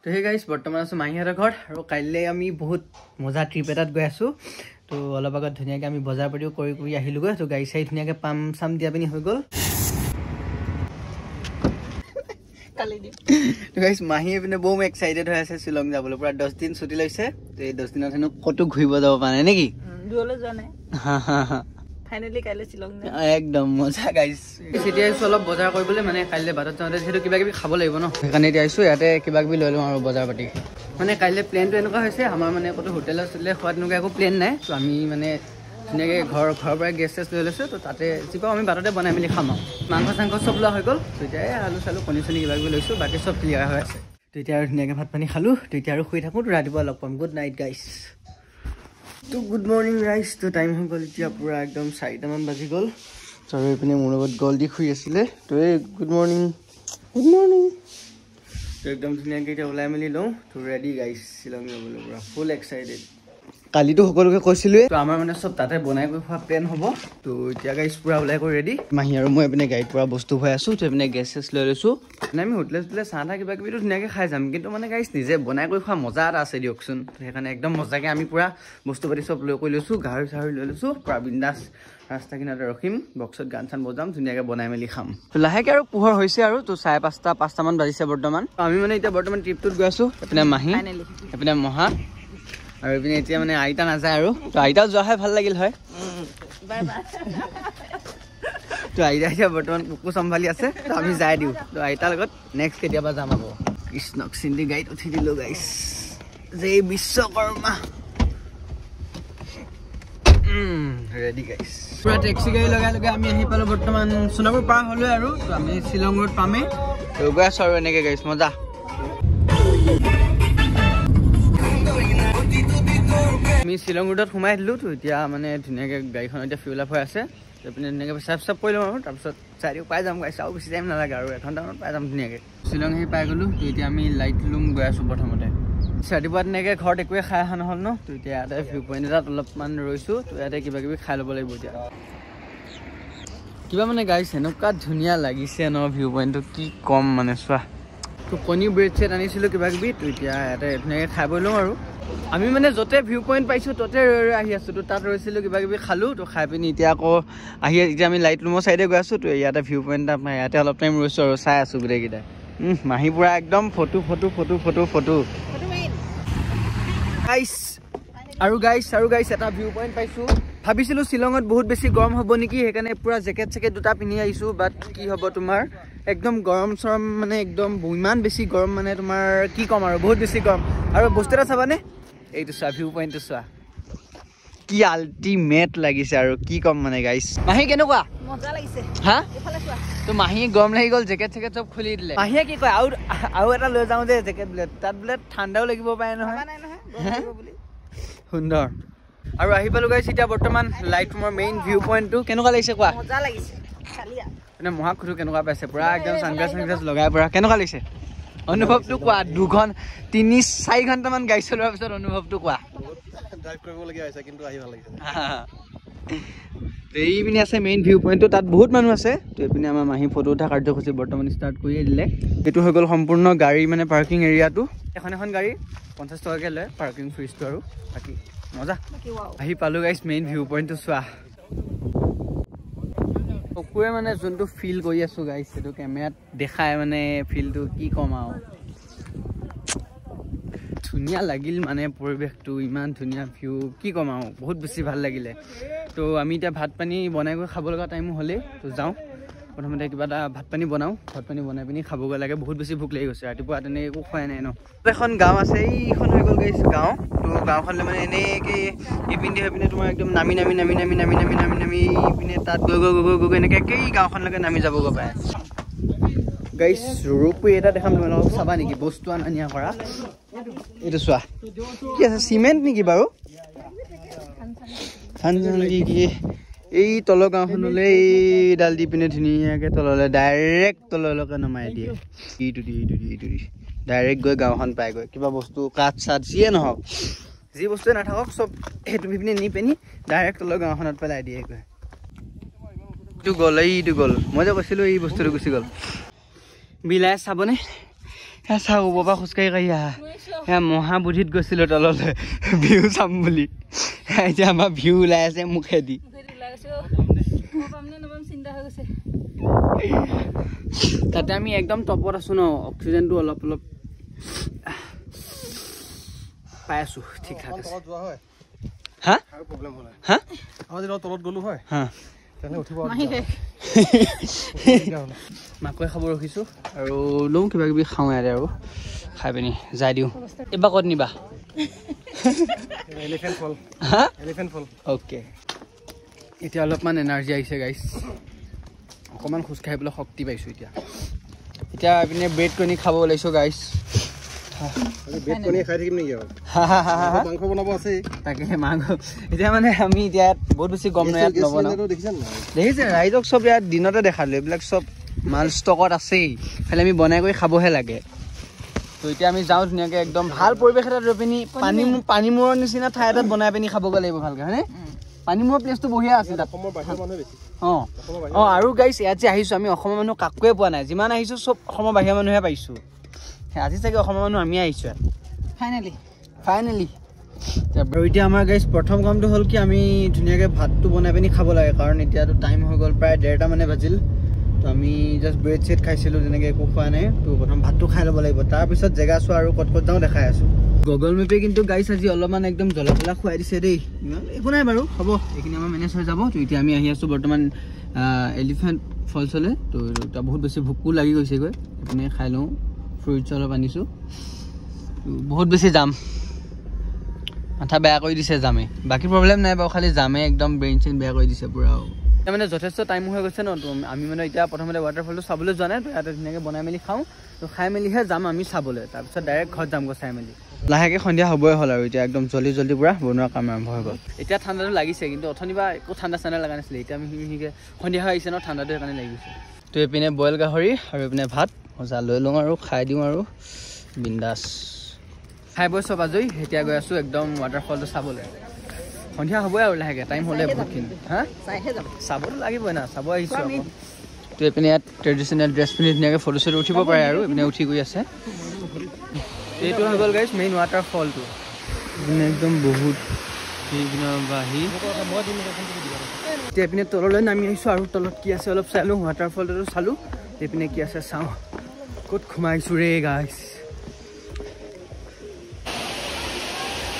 তো hey guys বৰ্তমান আছো মাহীহঁতৰ ঘৰত আৰু কাইলৈ আমি বহুত মজা ট্ৰিপ এটাত গৈ আছো তো অলপ আগত ধুনীয়াকৈ আমি বজাৰ পাতিও কৰি আহিলোগৈ তো গাড়ী চাই ধুনীয়াকৈ পাম চাম দিয়া পিনি হৈ গ'ল তো গাইস মাহী পিনে বহুত এক্সাইটেড হৈ আছে শ্বিলং যাবলৈ পুৰা 10 দিন ছুটি লৈছে তো এই 10 দিনত হেনো কতো ঘূৰিব যাব পৰা নাই নেকি দুৱলৈ যোৱা নাই ফাইনালি কাইলৈ শ্বিলং একদম মজা গাইস এতিয়া আহিছো অলপ বজাৰ কৰিবলৈ মানে কাইলৈ বাটত যাওঁতে যিহেতু কিবা কিবি খাব লাগিব ন সেইকাৰণে এতিয়া আহিছো ইয়াতে কিবা কিবি লৈ লওঁ আৰু বজাৰ পাতি মানে কাইলৈ প্লেনটো এনেকুৱা হৈছে আমাৰ মানে ক'তো হোটেলত খোৱাত এনেকুৱা একো প্লেন নাই তো আমি মানে ধুনীয়াকৈ ঘৰৰ পৰা গেছ চেছ লৈ লৈছোঁ তো তাতে যি পাওঁ আমি বাটতে বনাই মেলি খাম আৰু মাংস চাংস চব লোৱা হৈ গ'ল তো এতিয়া আলু চালু কণী চনি কিবা কিবি লৈছোঁ বাকী চব ক্লিয়াৰ হৈ আছে তো এতিয়া আৰু ধুনীয়াকৈ ভাত পানী খালোঁ তো এতিয়া আৰু শুই থাকোঁ তো ৰাতিপুৱা লগ পাম গুড নাইট গাইছ তো গুড মৰ্ণিং ৰাইজ তো টাইম হৈ গ'ল এতিয়া পূৰা একদম 4টামান বাজি গ'ল আৰু এইপিনে মোৰ লগত গল দি শুই আছিলে তো এই গুড মৰ্ণিং তো একদম ধুনীয়াকৈ এতিয়া ওলাই মেলি লওঁ তো ৰেডি গাইজ শ্বিলং যাবলৈ পূৰা ফুল এক্সাইটেড কালিতো সকলোকে কৈছিলোঁৱে তো আমাৰ মানে চব তাতে বনাই কৰি খোৱা প্লেন হ'ব তো এতিয়া গাইজ পূৰা ওলাই কৰি ৰেডি মাহী আৰু মই এইপিনে গাড়ীত পূৰা বস্তু ভৰাই আছোঁ তো এইপিনে গেছ চেছ লৈ লৈছোঁ মানে আমি হোটেলে চাহ তাহ কিবা কিবিটো ধুনীয়াকৈ খাই যাম কিন্তু মানে গাইজ নিজে বনাই কৰি খোৱা মজা এটা আছে দিয়কচোন তো সেইকাৰণে একদম মজাকৈ আমি পূৰা বস্তু পাতি চব লৈ কৰি লৈছোঁ গাহৰি চাহৰি লৈ লৈছোঁ পূৰা বিন্দাছ ৰাস্তা কিনাৰতে ৰখিম বক্সত গান চান বজাম ধুনীয়াকৈ বনাই মেলি খাম তো লাহেকৈ আৰু পোহৰ হৈছে আৰু তো 5:30মান বাজিছে বৰ্তমান আমি মানে এতিয়া বৰ্তমান ট্ৰিপটোত গৈ আছোঁ এইপিনে মাহী এইপিনে মহা আৰু এইপিনে এতিয়া মানে আইতা নাযায় আৰু তো আইতাও যোৱা হয় ভাল লাগিল হয় তো আইতা এতিয়া বৰ্তমান কুকু চম্ভালি আছে তো আমি যাই দিওঁ তো আইতাৰ লগত নেক্সট কেতিয়াবা যাম আকৌ কৃষ্ণক চিন্দি গাড়ীত উঠি দিলোঁ গাইছ জয় বিশ্বকৰ্মা ৰেডি গাইছ পুৰা টেক্সি গাড়ী লগাই আমি আহি পালোঁ বৰ্তমান সোণাপুৰ পাৰ হ'লোৱে আৰু তো আমি শ্বিলং ৰোড পামেই তো গৈ আছোঁ আৰু এনেকৈ গাইছ মজা আমি শ্বিলং ৰোডত সোমাই দিলোঁ তো এতিয়া মানে ধুনীয়াকৈ গাড়ীখন এতিয়া ফিউল আপ হৈ আছে এইপিনে ধুনীয়াকৈ চাফ কৰি লওঁ আৰু তাৰপিছত চাৰিও পাই যাম গাইছ আৰু বেছি টাইম নালাগে আৰু এঘণ্টামানত পাই যাম ধুনীয়াকৈ শ্বিলং আহি পাই গ'লোঁ তো এতিয়া আমি লাইট লুম গৈ আছোঁ প্ৰথমতে ৰাতিপুৱা তেনেকৈ ঘৰত একোৱে খাই অহা নহ'ল ন তো এতিয়া ইয়াতে ভিউ পইণ্ট এটাত অলপমান ৰৈছোঁ তো ইয়াতে কিবা কিবি খাই ল'ব লাগিব এতিয়া কিবা মানে গাইছ এনেকুৱা ধুনীয়া লাগিছে ন ভিউ পইণ্টটো কি ক'ম মানে চোৱা তো কণী ব্ৰেড চেট আনিছিলোঁ কিবা কিবি তো এতিয়া ইয়াতে ধুনীয়াকৈ খাই বৈ লওঁ আৰু আমি মানে য'তে ভিউ পইণ্ট পাইছোঁ ত'তে ৰৈ আহি আছোঁ তো তাত ৰৈছিলোঁ কিবা কিবি খালোঁ তো খাই পিনি এতিয়া আকৌ এতিয়া আমি লাইট লুমৰ চাইডে গৈ আছোঁ তো ইয়াতে ভিউ পইণ্ট এটা পাই ইয়াতে অলপ টাইম ৰৈছোঁ আৰু চাই আছোঁ গোটেইকেইটাই মাহী পুৰা একদম ফটো গাইছ এটা ভিউ পইণ্ট পাইছোঁ ভাবিছিলোঁ শ্বিলঙত বহুত বেছি গৰম হ'ব নেকি সেইকাৰণে পুৰা জেকেট চেকেট দুটা পিন্ধি আহিছোঁ বাট কি হ'ব তোমাৰ একদম গৰম চৰম মানে একদম ইমান বেছি গৰম মানে তোমাৰ কি ক'ম আৰু বহুত বেছি গৰম আৰু বস্তু এটা চাবানে এইটো চোৱা ভিউ পইণ্টটো চোৱা কি আল্টিমেট লাগিছে আৰু কি ক'ম মানে গাইছ মাহী কেনেকুৱা মজা লাগিছে হা তো মাহী গৰম লাগি গ'ল জেকেট চেকেট চব খুলি দিলে মাহীয়ে কি কয় আৰু এটা লৈ যাওঁ যে জেকেট বোলে তাত বোলে ঠাণ্ডাও লাগিব পাৰে নহয় সুন্দৰ আৰু আহি পালোঁ গাইছ এতিয়া বৰ্তমান লাইট ৰুমৰ মেইন ভিউ পইণ্টটো কেনেকুৱা লাগিছে কোৱা মজা লাগিছে মানে মহাক সুধো কেনেকুৱা পাইছে পুৰা একদম চানগ্লাছ লগাই পৰা কেনেকুৱা লাগিছে অনুভৱটো কোৱা 3-4 ঘণ্টামান গাড়ী চলোৱাৰ পিছত অনুভৱটো কোৱা এইপিনে আছে মেইন ভিউ পইণ্টটো তাত বহুত মানুহ আছে তো এইপিনে আমাৰ মাহী ফটো উঠা কাৰ্যসূচী বৰ্তমান ষ্টাৰ্ট কৰিয়ে দিলে এইটো হৈ গ'ল সম্পূৰ্ণ গাড়ী মানে পাৰ্কিং এৰিয়াটো এখন গাড়ী 50 টকাকৈ লয় পাৰ্কিং ফিজটো আৰু বাকী মজা আহি পালোঁ গাইছ মেইন ভিউ পইণ্টটো চোৱা চকুৱে মানে যোনটো ফিল কৰি আছোঁ গাইছ সেইটো কেমেৰাত দেখাই মানে ফিলটো কি ক'ম আৰু ধুনীয়া লাগিল মানে পৰিৱেশটো ইমান ধুনীয়া ভিউ কি ক'ম আৰু বহুত বেছি ভাল লাগিলে তো আমি এতিয়া ভাত পানী বনাই গৈ খাব লগা টাইমো হ'লেই তো যাওঁ প্ৰথমতে কিবা এটা ভাত পানী বনাই পিনি খাবগৈ লাগে বহুত বেছি ভোক লাগি গৈছে ৰাতিপুৱা তেনেকৈ একো খোৱাই নাই ন এখন গাঁও আছে এইখন হৈ গ'ল গাইছ গাঁও তো গাঁওখনলৈ মানে এনেকৈ ইপিনে তোমাৰ একদম নামি ইপিনে তাত গৈ এনেকৈ একেই গাঁওখনলৈকে নামি যাবগৈ পাৰে গাইছ ৰূপৱে এটা দেখাম তোমালোকক চাবা নেকি বস্তু অনা নিয়া কৰা এইটো চোৱা কি আছে চিমেণ্ট নেকি বাৰু কি এই তলৰ গাঁওখনলৈ এইডাল দি পিনে ধুনীয়াকৈ তললৈ ডাইৰেক্ট তললৈকে নমাই দিয়ে এইটো দি ডাইৰেক্ট গৈ গাঁওখন পাইগৈ কিবা বস্তু কাঠ চাঠ যিয়ে নহওক যি বস্তুৱে নাথাকক চব সেইটো পিনে নি পিনি ডাইৰেক্ট তলৰ গাঁওখনত পেলাই দিয়েগৈ এইটো গ'ল মই যে কৈছিলোঁ এই বস্তুটো গুচি গ'ল বিলাই চাবনে চাহ ওপৰৰ পৰা খোজকাঢ়ি কাঢ়ি আহা সেয়া মহাবুদ্ধিত গৈছিলোঁ তললৈ ভিউ চাম বুলি এতিয়া আমাৰ ভিউ ওলাই আছে মুখেদি তাতে আমি একদম টপত আছো ন অক্সিজেনটো অলপ অলপ পাই আছো ঠিক ঠাক আছে হা হা আমাৰ যেতিয়া তলত গ'লো হয় হা মাকৈ খাব ৰখিছোঁ আৰু লওঁ কিবা কিবি খাওঁ ইয়াতে আৰু খাই পিনি যাই দিওঁ এইবাৰ ক'ত নিবা অ'কে এতিয়া অলপমান এনাৰ্জি আহিছে গাইছ অকণমান খোজকাঢ়িবলৈ শক্তি পাইছোঁ এতিয়া এইপিনে ব্ৰেড কণী খাব ওলাইছোঁ গাইছ মাংস বনাব আছে তাকে মাংস এতিয়া মানে আমি এতিয়া বহুত বেছি গম নাই ইয়াত নবনাওঁ দেখিছে ৰাইজক চব ইয়াত দিনতে দেখালোঁ এইবিলাক চব মাল ষ্টকত আছেই খালি আমি বনাই কৰি খাবহে লাগে তো এতিয়া আমি যাওঁ ধুনীয়াকৈ একদম ভাল পৰিৱেশ এটাত ৰৈ পিনি পানীমূৰৰ নিচিনা ঠাই এটাত বনাই পিনি খাবগৈ লাগিব ভালকৈ হয়নে পানীমূৰৰ প্লেচটো বঢ়িয়া আছে তাত অঁ আৰু গাইছ ইয়াত যে আহিছোঁ আমি অসমৰ মানুহ কাকোৱে পোৱা নাই যিমান আহিছোঁ চব অসমৰ বাহিৰৰ মানুহে পাইছোঁ আজি চাগে অসমৰ মানুহ আমি আহিছোঁ ইয়াত ফাইনেলি আৰু এতিয়া আমাৰ গাইছ প্ৰথম কামটো হ'ল কি আমি ধুনীয়াকৈ ভাতটো বনাই পিনি খাব লাগে কাৰণ এতিয়াতো টাইম হৈ গ'ল প্ৰায় 1:30 মানে বাজিল তো আমি জাষ্ট ব্ৰেড চেড খাইছিলোঁ তেনেকৈ একো খোৱা নাই তো প্ৰথম ভাতটো খাই ল'ব লাগিব তাৰপিছত জেগা চোৱা আৰু ক'ত ক'ত যাওঁ দেখাই আছোঁ গুগল মেপে কিন্তু গাইছ আজি অলপমান একদম জ্বলা পলা খুৱাই দিছে দেই একো নাই বাৰু হ'ব এইখিনি আমাৰ মেনেজ হৈ যাব তো এতিয়া আমি আহি আছোঁ বৰ্তমান এলিফেণ্ট ফলছলৈ তো এতিয়া বহুত বেছি ভোকো লাগি গৈছেগৈ সেইপিনে খাই লওঁ ফ্ৰুইটছ অলপ আনিছোঁ বহুত বেছি যাম মাথা বেয়া কৰি দিছে জামে বাকী প্ৰব্লেম নাই বাৰু খালি জামে একদম ব্ৰেইন চেইন বেয়া কৰি দিছে পূৰা এতিয়া মানে যথেষ্ট টাইম হৈ গৈছে ন তো আমি মানে এতিয়া প্ৰথমতে ৱাটাৰফলটো চাবলৈ যোৱা নাই তো ইয়াতে ধুনীয়াকৈ বনাই মেলি খাওঁ তো খাই মেলিহে যাম আমি চাবলৈ তাৰপিছত ডাইৰেক্ট ঘৰত যামগৈ চাই মেলি লাহেকৈ সন্ধিয়া হ'বই হ'ল আৰু এতিয়া একদম জল্দি পূৰা বনোৱা কাম আৰম্ভ হৈ গ'ল এতিয়া ঠাণ্ডাটো লাগিছে কিন্তু অথনিবা একো ঠাণ্ডা লগা নাছিলে এতিয়া আমি সিমিকে সন্ধিয়া হৈ আহিছে ন ঠাণ্ডাটো সেইকাৰণে লাগিছে তো এইপিনে বইল গাহৰি আৰু এইপিনে ভাত মজা লৈ লওঁ আৰু খাই দিওঁ আৰু বিন্দাছ খাই বৈ চব আজৰি এতিয়া গৈ আছোঁ একদম ৱাটাৰফলটো চাবলৈ সন্ধিয়া হ'বই আৰু লাহেকৈ টাইম হ'লে বহুতখিনি হা চাবতো লাগিবই না চাব আহিছোঁ আকৌ তো এইপিনে ইয়াত ট্ৰেডিশ্যনেল ড্ৰেছ পিন্ধি ধুনীয়াকৈ ফটো চটো উঠিব পাৰে আৰু এইপিনে উঠি গৈ আছে এইটো হৈ গ'ল গাইছ মেইন ৱাটাৰফলটো এইপিনে একদম বহুত বাঢ়ি এতিয়া এইপিনে তললৈ নামি আহিছোঁ আৰু তলত কি আছে অলপ চালোঁ ৱাটাৰফলটো চালোঁ এইপিনে কি আছে চাওঁ ক'ত সোমাইছোঁ ৰে গাইছ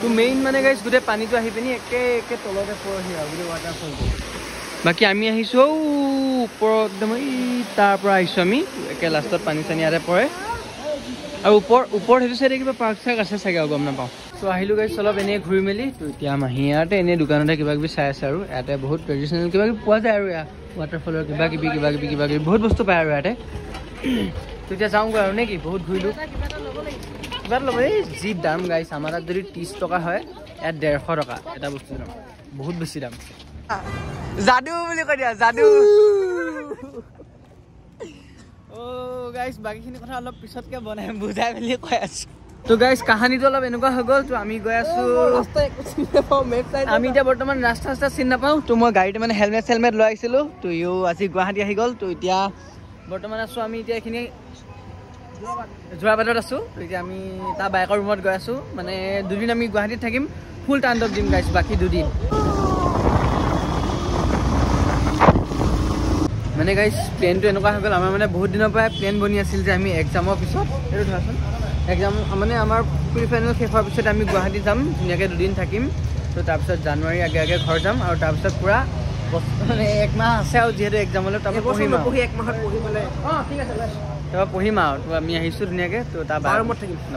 তো মেইন মানে গাইছ গোটেই পানীটো আহি পিনি একে তলতে পৰহি আৰু গোটেই ৱাটাৰফলটো বাকী আমি আহিছোঁ ওপৰত একদম এই তাৰ পৰা আহিছোঁ আমি একে লাষ্টত পানী চানী ইয়াতে পৰে আৰু ওপৰত সেইটো চাইডে কিবা পাৰ্ক চাৰ্ক আছে চাগে আৰু গম নাপাওঁ তো আহিলোঁ গাইছ অলপ এনেই ঘূৰি মেলি তো এতিয়া মাহী ইয়াতে এনেই দোকানতে কিবা কিবি চাই আছে আৰু ইয়াতে বহুত ট্ৰেডিশ্যনেল কিবা কিবি পোৱা যায় আৰু ইয়াত ৱাটাৰফলৰ কিবা কিবি বহুত বস্তু পায় আৰু ইয়াতে তো এতিয়া যাওঁগৈ আৰু নে কি বহুত ঘূৰিলোঁ কিবা এটা ল'ব এই যি দাম গাইছ আমাৰ তাত যদি 30 টকা হয় ইয়াত 150 টকা এটা বস্তুৰ দাম বহুত বেছি দাম যাদু বুলি কৈ দিয়া যাদু গাইছ বাকীখিনি কথা অলপ পিছতকৈ বনাই বুজাই মেলি কৈ আছোঁ তো গাইছ কাহানীটো অলপ এনেকুৱা হৈ গ'ল তো আমি গৈ আছোঁ আমি এতিয়া বৰ্তমান ৰাস্তা চিনি নাপাওঁ তো মই গাড়ীতে মানে হেলমেট চেলমেট লৈ আহিছিলোঁ তো আজি গুৱাহাটী আহি গ'ল তো এতিয়া বৰ্তমান আছোঁ আমি এতিয়া এইখিনি যোৰাবাটত আছোঁ তো এতিয়া আমি তাৰ বাইকৰ ৰুমত গৈ আছোঁ মানে 2 দিন আমি গুৱাহাটীত থাকিম ফুল টাণ্ডৱ দিম গাইছ বাকী 2 দিন মানে গাইছ প্লেনটো এনেকুৱা হৈ গ'ল আমাৰ মানে বহুত দিনৰ পৰাই প্লেন বনি আছিল যে আমি এক্সামৰ পিছত এইটো ধৰাচোন এক্সাম মানে আমাৰ প্ৰি ফাইনেল শেষ হোৱাৰ পিছত আমি গুৱাহাটী যাম ধুনীয়াকৈ 2 দিন থাকিম তো তাৰপিছত জানুৱাৰী আগে ঘৰ যাম আৰু তাৰপিছত পূৰা মানে 1 মাহ আছে আৰু যিহেতু এক্সামলৈ তাৰপৰা পঢ়িম আৰু 1 মাহত পঢ়িবলৈ ঠিক আছে তাৰপৰা পঢ়িম আৰু তো আমি আহিছোঁ ধুনীয়াকৈ তো তাৰ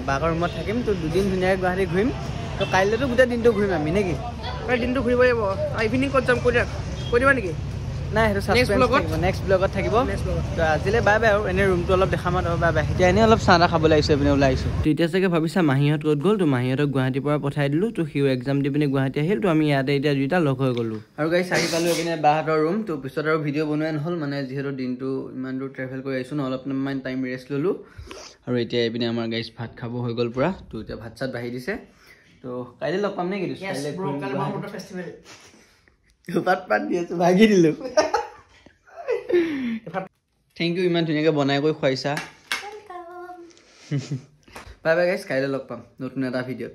বাঘৰ ৰুমত থাকিম তো 2 দিন ধুনীয়াকৈ গুৱাহাটী ঘূৰিম তো কাইলৈতো গোটেই দিনটো ঘূৰিম আমি নেকি প্ৰায় দিনটো ঘূৰিব লাগিব ইভিনিং ক'ত যাম কৈ দিবা নেকি নাই সেইটো নেক্সট ব্লগত থাকিব তো আজিলৈ বাই বাই আৰু এনেই ৰুমটো অলপ দেখাম আৰু বাই বাই এতিয়া এনেই অলপ চাহ খাবলৈ আহিছোঁ এইপিনে ওলাই আহিছোঁ তো এতিয়া চাগে ভাবিছা মাহীহঁত ক'ত গ'ল তো মাহীহঁতক গুৱাহাটীৰ পৰা পঠাই দিলোঁ তো সিও এক্সাম দি পিনে গুৱাহাটী আহিল তো আমি ইয়াতে এতিয়া 2টা লগ হৈ গ'লোঁ আৰু গাইছ আহি পালোঁ এইপিনে বাহঁতৰ ৰুম তো পিছত আৰু ভিডিঅ' বনোৱাই নহ'ল মানে যিহেতু দিনটো ইমান দূৰ ট্ৰেভেল কৰি আহিছোঁ ন অলপমান টাইম ৰেষ্ট ল'লোঁ আৰু এতিয়া এইপিনে আমাৰ গাইছ ভাত খাব হৈ গ'ল পূৰা তো এতিয়া ভাত চাত বাঢ়ি দিছে তো কাইলৈ লগ পাম নে কি পাত দি আছোঁ ভাগি দিলোঁ থেংক ইউ ইমান ধুনীয়াকৈ বনাই কৰি খুৱাইছা বাই বাই গাইছ, কাইলৈ লগ পাম নতুন এটা ভিডিঅ'ত।